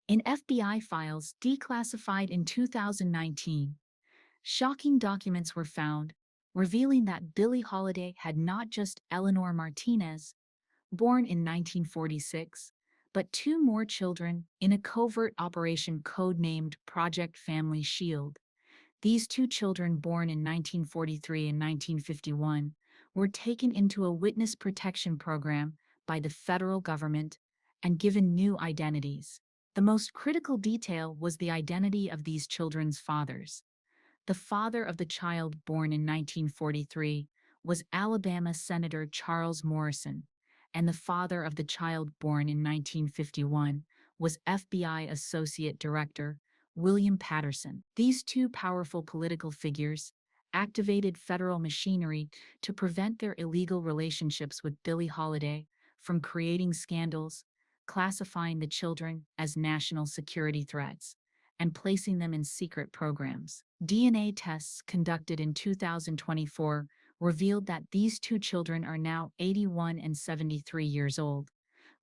In FBI files declassified in 2019, shocking documents were found, revealing that Billie Holiday had not just Eleanor Martinez, born in 1946, but two more children in a covert operation codenamed Project Family Shield. These two children, born in 1943 and 1951, were taken into a witness protection program by the federal government and given new identities. The most critical detail was the identity of these children's fathers. The father of the child born in 1943 was Alabama Senator Charles Morrison, and the father of the child born in 1951 was FBI Associate Director William Patterson. These two powerful political figures activated federal machinery to prevent their illegal relationships with Billie Holiday from creating scandals, classifying the children as national security threats, and placing them in secret programs. DNA tests conducted in 2024 revealed that these two children are now 81 and 73 years old,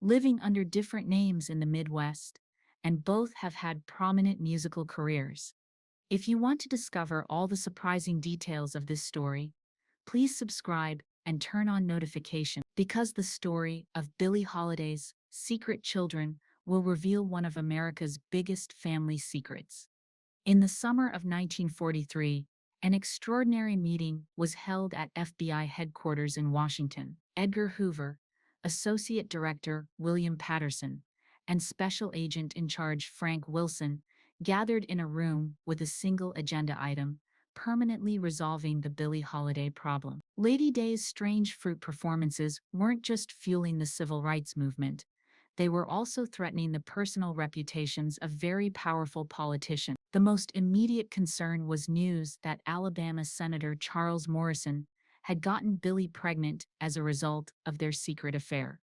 living under different names in the Midwest, and both have had prominent musical careers. If you want to discover all the surprising details of this story, please subscribe and turn on notifications, because the story of Billie Holiday's secret children will reveal one of America's biggest family secrets. In the summer of 1943, an extraordinary meeting was held at FBI headquarters in Washington. Edgar Hoover, Associate Director William Patterson, and Special Agent in Charge Frank Wilson gathered in a room with a single agenda item: permanently resolving the Billie Holiday problem. Lady Day's strange fruit performances weren't just fueling the civil rights movement, they were also threatening the personal reputations of very powerful politicians. The most immediate concern was news that Alabama Senator Charles Morrison had gotten Billie pregnant as a result of their secret affair.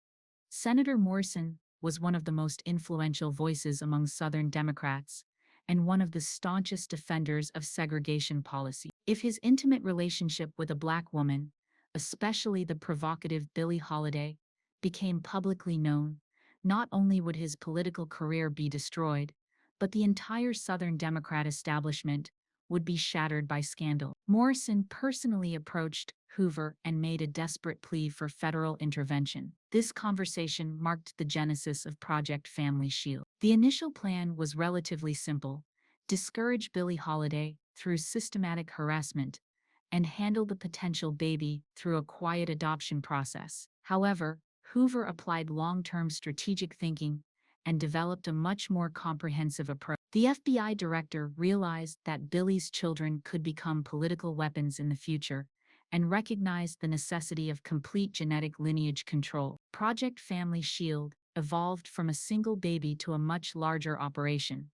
Senator Morrison was one of the most influential voices among Southern Democrats and one of the staunchest defenders of segregation policy. If his intimate relationship with a Black woman, especially the provocative Billie Holiday, became publicly known, not only would his political career be destroyed, but the entire Southern Democrat establishment would be shattered by scandal. Morrison personally approached Hoover and made a desperate plea for federal intervention. This conversation marked the genesis of Project Family Shield. The initial plan was relatively simple: discourage Billie Holiday through systematic harassment and handle the potential baby through a quiet adoption process. However, Hoover applied long-term strategic thinking and developed a much more comprehensive approach. The FBI director realized that Billie's children could become political weapons in the future and recognized the necessity of complete genetic lineage control. Project Family Shield evolved from a single baby to a much larger operation.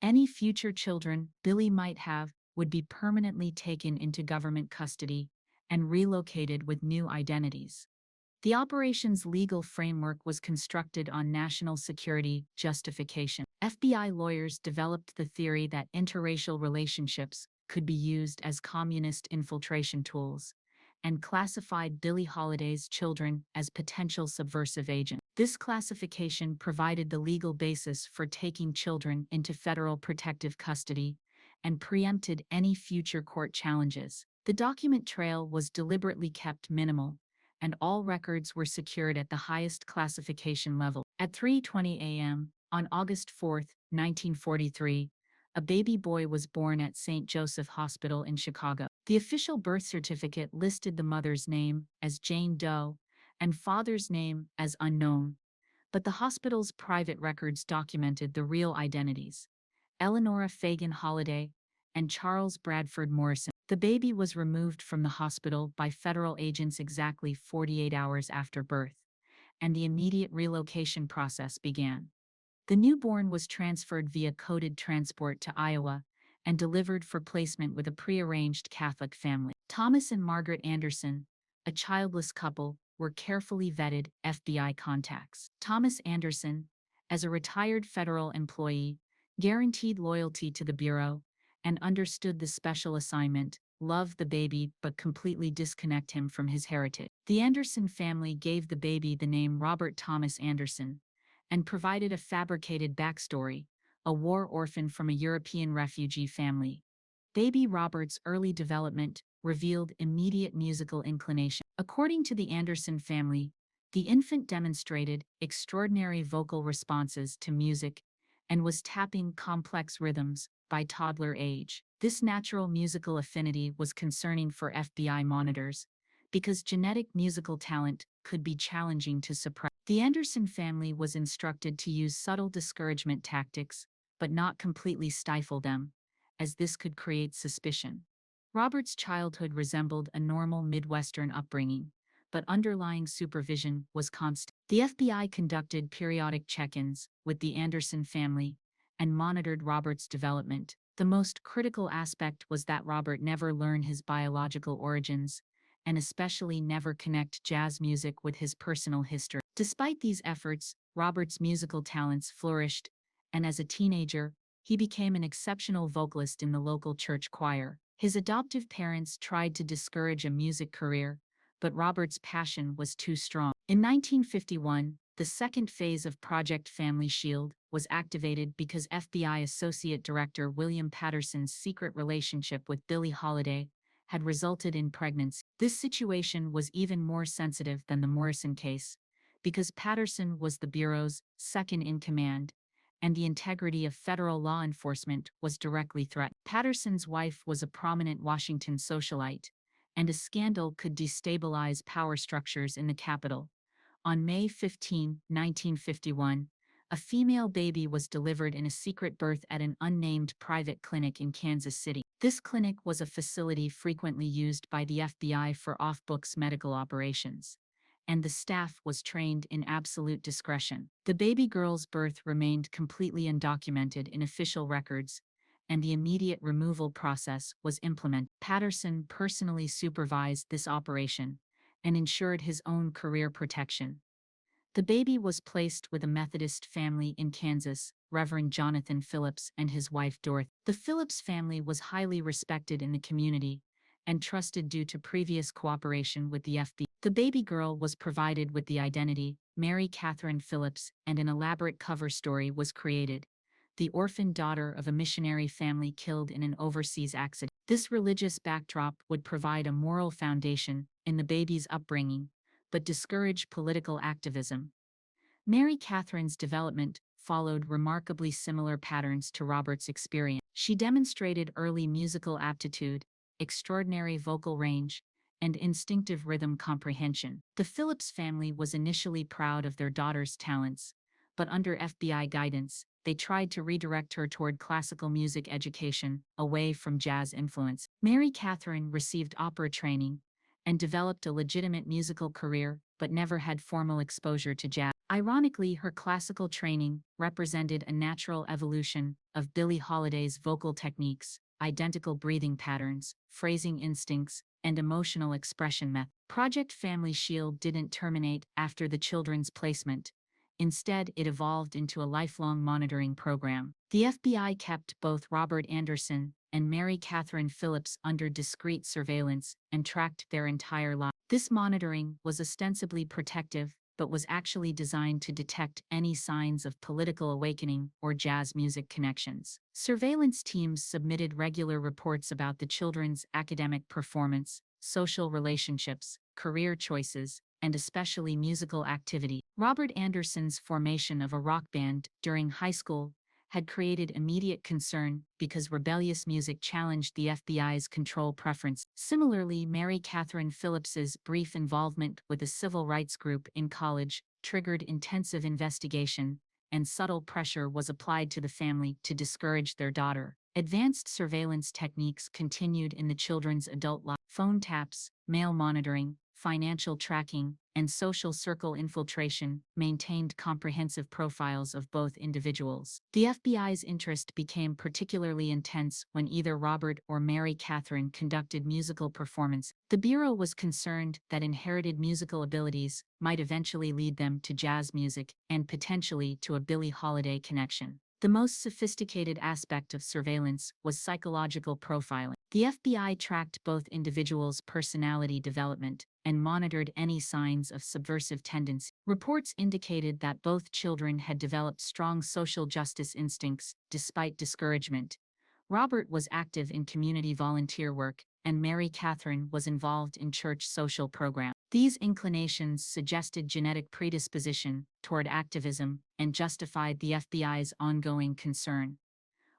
Any future children Billie might have would be permanently taken into government custody and relocated with new identities. The operation's legal framework was constructed on national security justification. FBI lawyers developed the theory that interracial relationships could be used as communist infiltration tools, and classified Billie Holiday's children as potential subversive agents. This classification provided the legal basis for taking children into federal protective custody and preempted any future court challenges. The document trail was deliberately kept minimal, and all records were secured at the highest classification level. At 3:20 a.m. on August 4, 1943, a baby boy was born at St. Joseph Hospital in Chicago. The official birth certificate listed the mother's name as Jane Doe and father's name as unknown, but the hospital's private records documented the real identities: Eleanor Fagan Holiday and Charles Bradford Morrison. The baby was removed from the hospital by federal agents exactly 48 hours after birth, and the immediate relocation process began. The newborn was transferred via coded transport to Iowa and delivered for placement with a prearranged Catholic family. Thomas and Margaret Anderson, a childless couple, were carefully vetted FBI contacts. Thomas Anderson, as a retired federal employee, guaranteed loyalty to the Bureau and understood the special assignment: love the baby but completely disconnect him from his heritage. The Anderson family gave the baby the name Robert Thomas Anderson and provided a fabricated backstory, a war orphan from a European refugee family. Baby Robert's early development revealed immediate musical inclination. According to the Anderson family, the infant demonstrated extraordinary vocal responses to music and was tapping complex rhythms by toddler age. This natural musical affinity was concerning for FBI monitors because genetic musical talent could be challenging to suppress. The Anderson family was instructed to use subtle discouragement tactics, but not completely stifle them, as this could create suspicion. Robert's childhood resembled a normal Midwestern upbringing, but underlying supervision was constant. The FBI conducted periodic check-ins with the Anderson family and monitored Robert's development. The most critical aspect was that Robert never learn his biological origins, and especially never connect jazz music with his personal history. Despite these efforts, Robert's musical talents flourished, and as a teenager, he became an exceptional vocalist in the local church choir. His adoptive parents tried to discourage a music career, but Robert's passion was too strong. In 1951, the second phase of Project Family Shield was activated because FBI Associate Director William Patterson's secret relationship with Billie Holiday had resulted in pregnancy. This situation was even more sensitive than the Morrison case, because Patterson was the Bureau's second-in-command, and the integrity of federal law enforcement was directly threatened. Patterson's wife was a prominent Washington socialite, and a scandal could destabilize power structures in the Capitol. On May 15, 1951, a female baby was delivered in a secret birth at an unnamed private clinic in Kansas City. This clinic was a facility frequently used by the FBI for off-books medical operations, and the staff was trained in absolute discretion. The baby girl's birth remained completely undocumented in official records, and the immediate removal process was implemented. Patterson personally supervised this operation and ensured his own career protection. The baby was placed with a Methodist family in Kansas, Reverend Jonathan Phillips and his wife Dorothy. The Phillips family was highly respected in the community and trusted due to previous cooperation with the FBI. The baby girl was provided with the identity, Mary Katherine Phillips, and an elaborate cover story was created, the orphan daughter of a missionary family killed in an overseas accident. This religious backdrop would provide a moral foundation in the baby's upbringing, but discourage political activism. Mary Katherine's development followed remarkably similar patterns to Robert's experience. She demonstrated early musical aptitude, extraordinary vocal range, and instinctive rhythm comprehension. The Phillips family was initially proud of their daughter's talents, but under FBI guidance, they tried to redirect her toward classical music education, away from jazz influence. Mary Katherine received opera training and developed a legitimate musical career, but never had formal exposure to jazz. Ironically, her classical training represented a natural evolution of Billie Holiday's vocal techniques, identical breathing patterns, phrasing instincts, and emotional expression methods. Project Family Shield didn't terminate after the children's placement. Instead, it evolved into a lifelong monitoring program. The FBI kept both Robert Anderson and Mary Katherine Phillips under discreet surveillance and tracked their entire lives. This monitoring was ostensibly protective, but was actually designed to detect any signs of political awakening or jazz music connections. Surveillance teams submitted regular reports about the children's academic performance, social relationships, career choices, and especially musical activity. Robert Anderson's formation of a rock band during high school had created immediate concern because rebellious music challenged the FBI's control preference. Similarly, Mary Katherine Phillips's brief involvement with a civil rights group in college triggered intensive investigation, and subtle pressure was applied to the family to discourage their daughter. Advanced surveillance techniques continued in the children's adult life. Phone taps, mail monitoring, financial tracking, and social circle infiltration maintained comprehensive profiles of both individuals. The FBI's interest became particularly intense when either Robert or Mary Katherine conducted musical performance. The Bureau was concerned that inherited musical abilities might eventually lead them to jazz music and potentially to a Billie Holiday connection. The most sophisticated aspect of surveillance was psychological profiling. The FBI tracked both individuals' personality development and monitored any signs of subversive tendency. Reports indicated that both children had developed strong social justice instincts despite discouragement. Robert was active in community volunteer work, and Mary Katherine was involved in church social programs. These inclinations suggested genetic predisposition toward activism and justified the FBI's ongoing concern.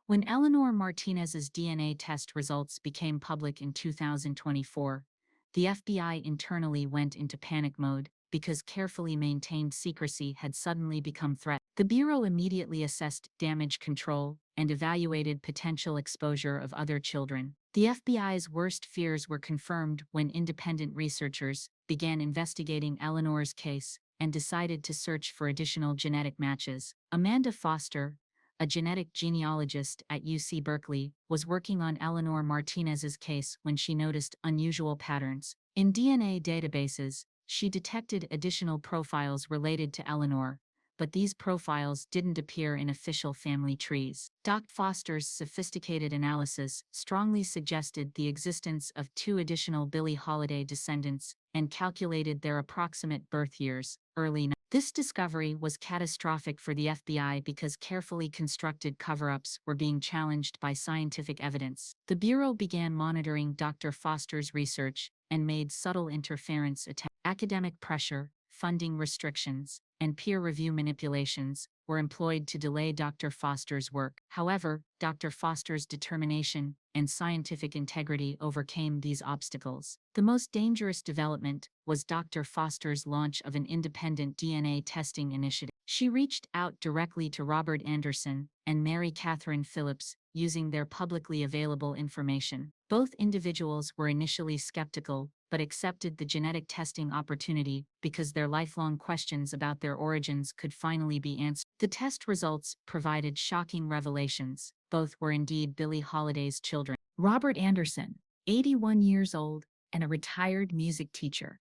When Eleanor Martinez's DNA test results became public in 2024, the FBI internally went into panic mode because carefully maintained secrecy had suddenly become threatened. The Bureau immediately assessed damage control and evaluated potential exposure of other children. The FBI's worst fears were confirmed when independent researchers began investigating Eleanor's case and decided to search for additional genetic matches. Amanda Foster, a genetic genealogist at UC Berkeley, was working on Eleanor Martinez's case when she noticed unusual patterns. In DNA databases, she detected additional profiles related to Eleanor, but these profiles didn't appear in official family trees. Dr. Foster's sophisticated analysis strongly suggested the existence of two additional Billie Holiday descendants and calculated their approximate birth years, early. This discovery was catastrophic for the FBI because carefully constructed cover-ups were being challenged by scientific evidence. The Bureau began monitoring Dr. Foster's research and made subtle interference attempts. Academic pressure, funding restrictions, and peer review manipulations were employed to delay Dr. Foster's work. However, Dr. Foster's determination and scientific integrity overcame these obstacles. The most dangerous development was Dr. Foster's launch of an independent DNA testing initiative. She reached out directly to Robert Anderson and Mary Katherine Phillips using their publicly available information. Both individuals were initially skeptical, but accepted the genetic testing opportunity because their lifelong questions about their origins could finally be answered. The test results provided shocking revelations. Both were indeed Billie Holiday's children. Robert Anderson, 81 years old and a retired music teacher,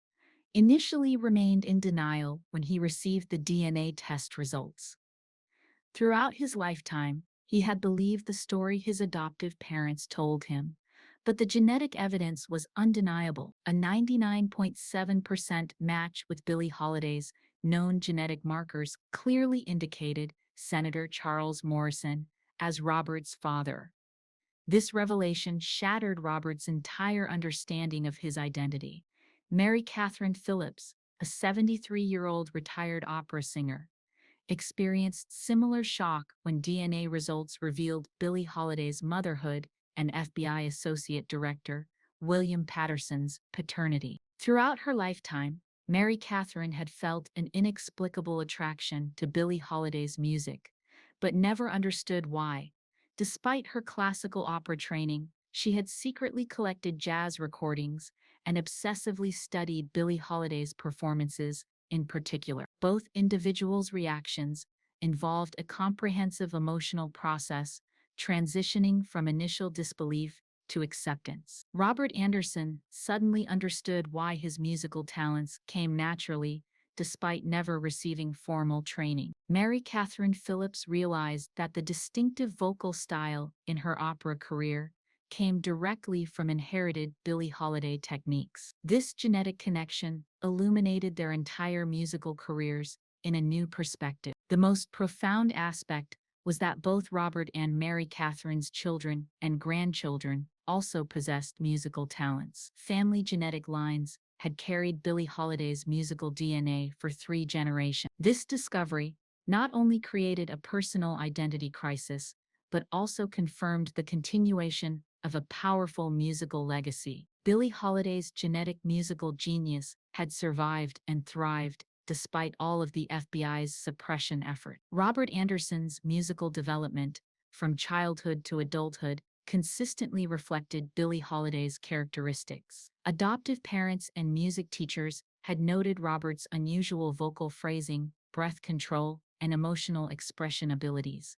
initially remained in denial when he received the DNA test results. Throughout his lifetime, he had believed the story his adoptive parents told him, but the genetic evidence was undeniable. A 99.7% match with Billie Holiday's known genetic markers clearly indicated Senator Charles Morrison as Robert's father. This revelation shattered Robert's entire understanding of his identity. Mary Katherine Phillips, a 73-year-old retired opera singer, experienced similar shock when DNA results revealed Billie Holiday's motherhood and FBI Associate Director William Patterson's paternity. Throughout her lifetime, Mary Katherine had felt an inexplicable attraction to Billie Holiday's music, but never understood why. Despite her classical opera training, she had secretly collected jazz recordings and obsessively studied Billie Holiday's performances in particular. Both individuals' reactions involved a comprehensive emotional process, transitioning from initial disbelief to acceptance. Robert Anderson suddenly understood why his musical talents came naturally, despite never receiving formal training. Mary Katherine Phillips realized that the distinctive vocal style in her opera career came directly from inherited Billie Holiday techniques. This genetic connection illuminated their entire musical careers in a new perspective. The most profound aspect was that both Robert and Mary Katherine's children and grandchildren also possessed musical talents. Family genetic lines had carried Billie Holiday's musical DNA for 3 generations. This discovery not only created a personal identity crisis, but also confirmed the continuation of a powerful musical legacy. Billie Holiday's genetic musical genius had survived and thrived despite all of the FBI's suppression effort. Robert Anderson's musical development, from childhood to adulthood, consistently reflected Billie Holiday's characteristics. Adoptive parents and music teachers had noted Robert's unusual vocal phrasing, breath control, and emotional expression abilities,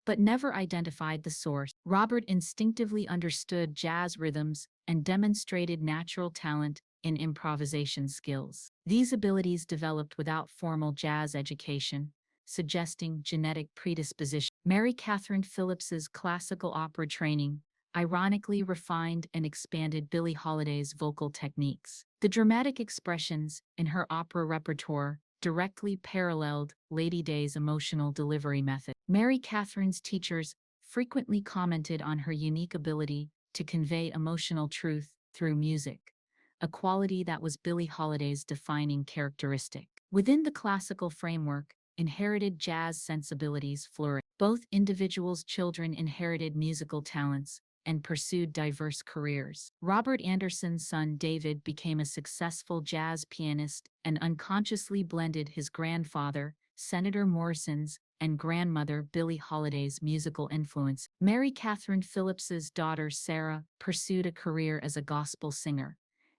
but never identified the source. Robert instinctively understood jazz rhythms and demonstrated natural talent in improvisation skills. These abilities developed without formal jazz education, suggesting genetic predisposition. Mary Katherine Phillips's classical opera training ironically refined and expanded Billie Holiday's vocal techniques. The dramatic expressions in her opera repertoire directly paralleled Lady Day's emotional delivery method. Mary Catherine's teachers frequently commented on her unique ability to convey emotional truth through music, a quality that was Billie Holiday's defining characteristic. Within the classical framework, inherited jazz sensibilities flourished. Both individuals' children inherited musical talents and pursued diverse careers. Robert Anderson's son David became a successful jazz pianist and unconsciously blended his grandfather, Senator Morrison's, and grandmother Billie Holiday's musical influence. Mary Katherine Phillips's daughter Sarah pursued a career as a gospel singer,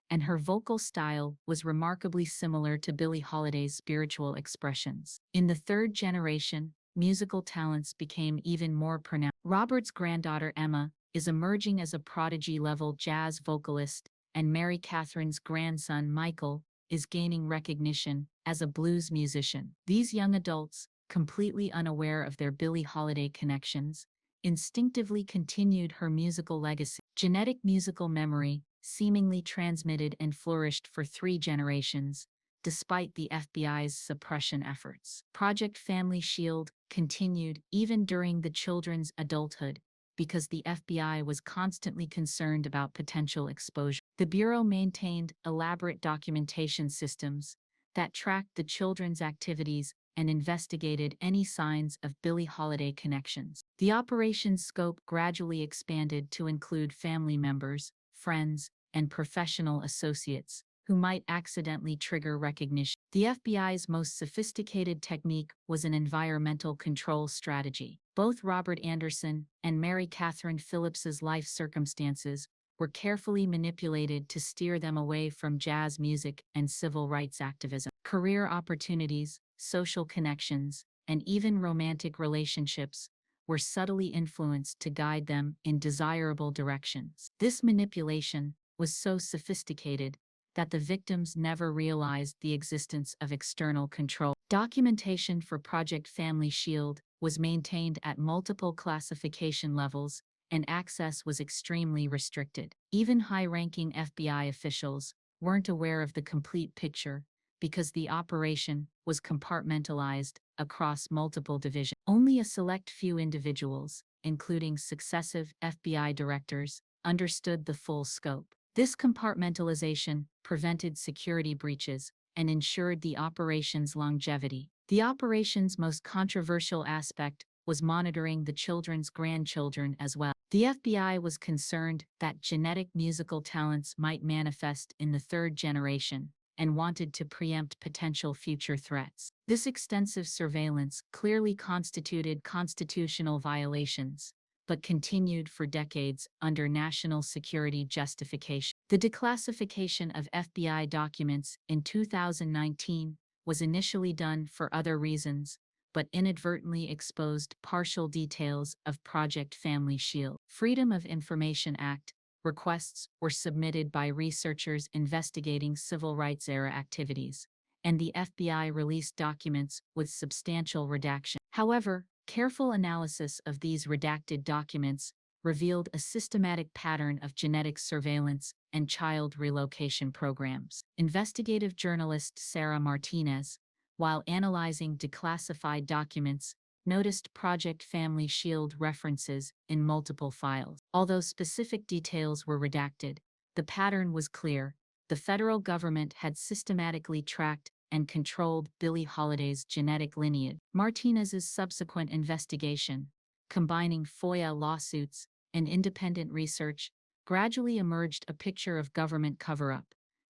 and her vocal style was remarkably similar to Billie Holiday's spiritual expressions. In the third generation, musical talents became even more pronounced. Robert's granddaughter Emma is emerging as a prodigy-level jazz vocalist, and Mary Catherine's grandson Michael is gaining recognition as a blues musician. These young adults, completely unaware of their Billie Holiday connections, instinctively continued her musical legacy. Genetic musical memory seemingly transmitted and flourished for 3 generations, despite the FBI's suppression efforts. Project Family Shield continued even during the children's adulthood because the FBI was constantly concerned about potential exposure. The Bureau maintained elaborate documentation systems that tracked the children's activities and investigated any signs of Billie Holiday connections. The operation's scope gradually expanded to include family members, friends, and professional associates who might accidentally trigger recognition. The FBI's most sophisticated technique was an environmental control strategy. Both Robert Anderson and Mary Katherine Phillips's life circumstances were carefully manipulated to steer them away from jazz music and civil rights activism. Career opportunities, social connections, and even romantic relationships were subtly influenced to guide them in desirable directions. This manipulation was so sophisticated that the victims never realized the existence of external control. Documentation for Project Family Shield was maintained at multiple classification levels, and access was extremely restricted. Even high-ranking FBI officials weren't aware of the complete picture because the operation was compartmentalized across multiple divisions. Only a select few individuals, including successive FBI directors, understood the full scope. This compartmentalization prevented security breaches and ensured the operation's longevity. The operation's most controversial aspect was monitoring the children's grandchildren as well. The FBI was concerned that genetic musical talents might manifest in the third generation and wanted to preempt potential future threats. This extensive surveillance clearly constituted constitutional violations, but continued for decades under national security justification. The declassification of FBI documents in 2019 was initially done for other reasons, but inadvertently exposed partial details of Project Family Shield. Freedom of Information Act requests were submitted by researchers investigating civil rights-era activities, and the FBI released documents with substantial redaction. However, careful analysis of these redacted documents revealed a systematic pattern of genetic surveillance and child relocation programs. Investigative journalist Eleanor Martinez, while analyzing declassified documents, noticed Project Family Shield references in multiple files. Although specific details were redacted, the pattern was clear. The federal government had systematically tracked and controlled Billie Holiday's genetic lineage. Martinez's subsequent investigation, combining FOIA lawsuits and independent research, gradually emerged a picture of government cover-up.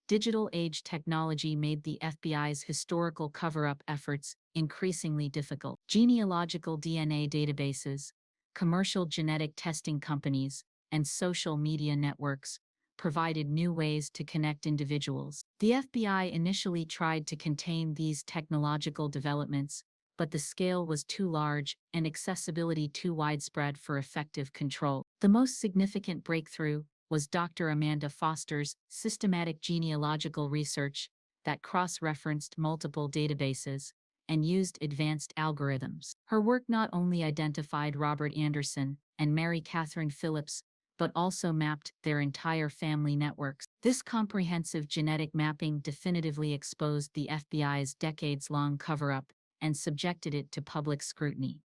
Digital age technology made the FBI's historical cover-up efforts increasingly difficult. Genealogical DNA databases, commercial genetic testing companies, and social media networks provided new ways to connect individuals. The FBI initially tried to contain these technological developments, but the scale was too large and accessibility too widespread for effective control. The most significant breakthrough was Dr. Amanda Foster's systematic genealogical research that cross-referenced multiple databases and used advanced algorithms. Her work not only identified Robert Anderson and Mary Katherine Phillips, but also mapped their entire family networks. This comprehensive genetic mapping definitively exposed the FBI's decades-long cover-up and subjected it to public scrutiny.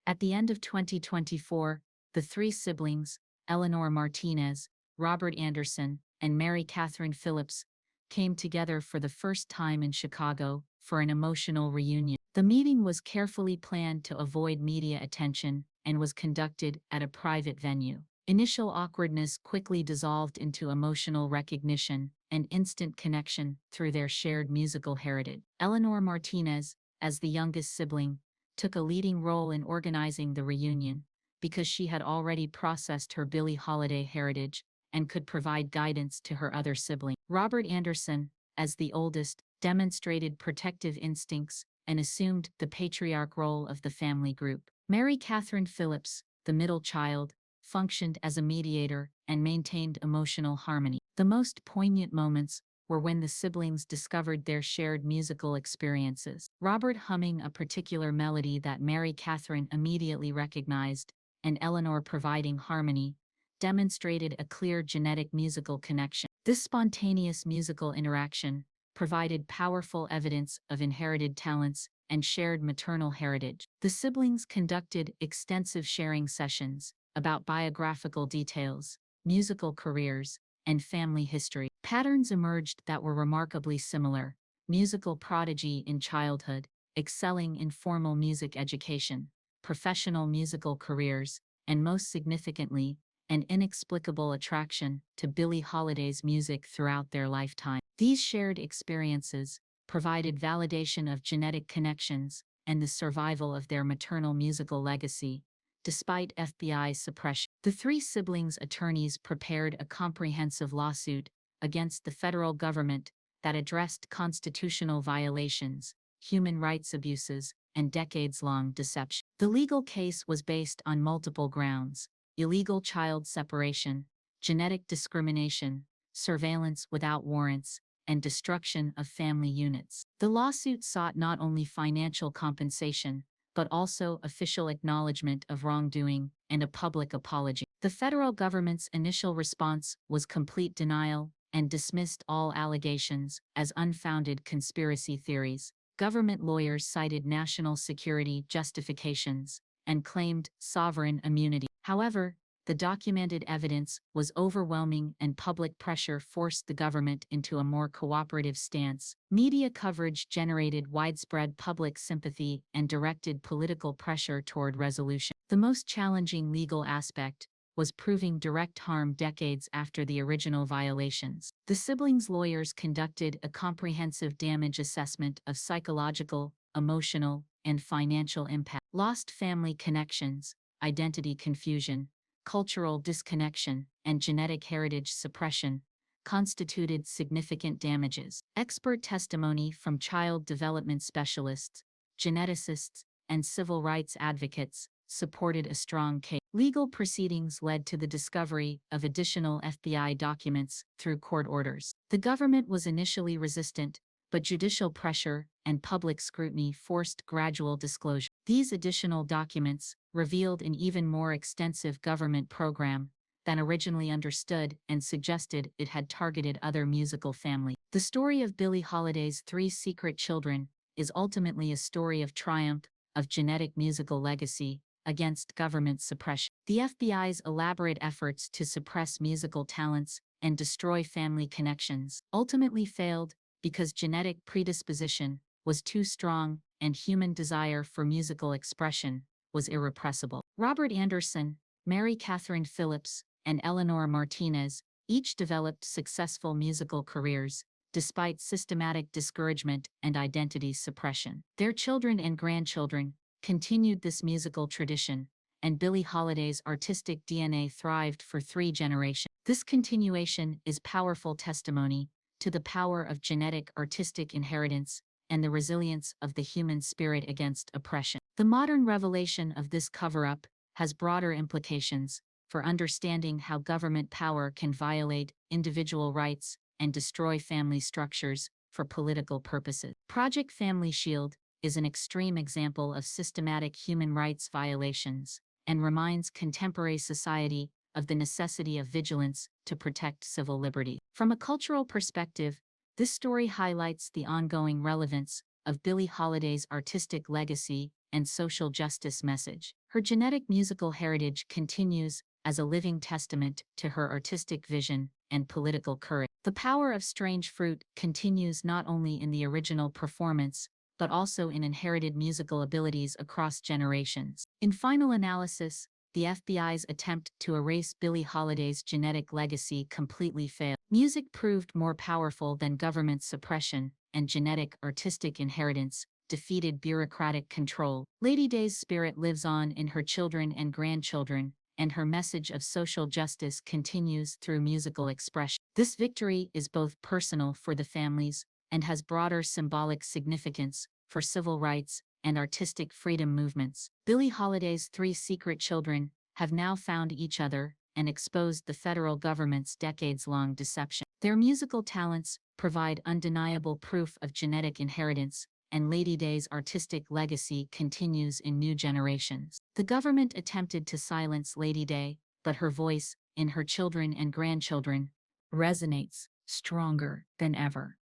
At the end of 2024, the three siblings, Eleanor Martinez, Robert Anderson, and Mary Katherine Phillips, came together for the first time in Chicago for an emotional reunion. The meeting was carefully planned to avoid media attention and was conducted at a private venue. Initial awkwardness quickly dissolved into emotional recognition and instant connection through their shared musical heritage. Eleanor Martinez, as the youngest sibling, took a leading role in organizing the reunion because she had already processed her Billie Holiday heritage and could provide guidance to her other sibling. Robert Anderson, as the oldest, demonstrated protective instincts and assumed the patriarch role of the family group. Mary Katherine Phillips, the middle child, functioned as a mediator and maintained emotional harmony. The most poignant moments were when the siblings discovered their shared musical experiences. Robert humming a particular melody that Mary Katherine immediately recognized, and Eleanor providing harmony, demonstrated a clear genetic musical connection. This spontaneous musical interaction provided powerful evidence of inherited talents and shared maternal heritage. The siblings conducted extensive sharing sessions about biographical details, musical careers, and family history. Patterns emerged that were remarkably similar: musical prodigy in childhood, excelling in formal music education, professional musical careers, and most significantly, an inexplicable attraction to Billie Holiday's music throughout their lifetime. These shared experiences provided validation of genetic connections and the survival of their maternal musical legacy, despite FBI suppression. The three siblings' attorneys prepared a comprehensive lawsuit against the federal government that addressed constitutional violations, human rights abuses, and decades-long deception. The legal case was based on multiple grounds: illegal child separation, genetic discrimination, surveillance without warrants, and destruction of family units. The lawsuit sought not only financial compensation, but also official acknowledgement of wrongdoing and a public apology. The federal government's initial response was complete denial and dismissed all allegations as unfounded conspiracy theories. Government lawyers cited national security justifications and claimed sovereign immunity. However, the documented evidence was overwhelming and public pressure forced the government into a more cooperative stance. Media coverage generated widespread public sympathy and directed political pressure toward resolution. The most challenging legal aspect was proving direct harm decades after the original violations. The siblings' lawyers conducted a comprehensive damage assessment of psychological, emotional, and financial impact. Lost family connections, identity confusion, cultural disconnection, and genetic heritage suppression constituted significant damages. Expert testimony from child development specialists, geneticists, and civil rights advocates supported a strong case. Legal proceedings led to the discovery of additional FBI documents through court orders. The government was initially resistant, but judicial pressure and public scrutiny forced gradual disclosure. These additional documents revealed an even more extensive government program than originally understood and suggested it had targeted other musical families. The story of Billie Holiday's three secret children is ultimately a story of triumph of genetic musical legacy against government suppression. The FBI's elaborate efforts to suppress musical talents and destroy family connections ultimately failed because genetic predisposition was too strong and human desire for musical expression was irrepressible. Robert Anderson, Mary Katherine Phillips, and Eleanor Martinez each developed successful musical careers, despite systematic discouragement and identity suppression. Their children and grandchildren continued this musical tradition, and Billie Holiday's artistic DNA thrived for 3 generations. This continuation is powerful testimony to the power of genetic artistic inheritance and the resilience of the human spirit against oppression. The modern revelation of this cover-up has broader implications for understanding how government power can violate individual rights and destroy family structures for political purposes. Project Family Shield is an extreme example of systematic human rights violations and reminds contemporary society of the necessity of vigilance to protect civil liberty. From a cultural perspective, this story highlights the ongoing relevance of Billie Holiday's artistic legacy and social justice message. Her genetic musical heritage continues as a living testament to her artistic vision and political courage. The power of Strange Fruit continues not only in the original performance, but also in inherited musical abilities across generations. In final analysis, the FBI's attempt to erase Billie Holiday's genetic legacy completely failed. Music proved more powerful than government suppression, and genetic artistic inheritance defeated bureaucratic control. Lady Day's spirit lives on in her children and grandchildren, and her message of social justice continues through musical expression. This victory is both personal for the families and has broader symbolic significance for civil rights and artistic freedom movements. Billie Holiday's three secret children have now found each other and exposed the federal government's decades-long deception. Their musical talents provide undeniable proof of genetic inheritance, and Lady Day's artistic legacy continues in new generations. The government attempted to silence Lady Day, but her voice, in her children and grandchildren, resonates stronger than ever.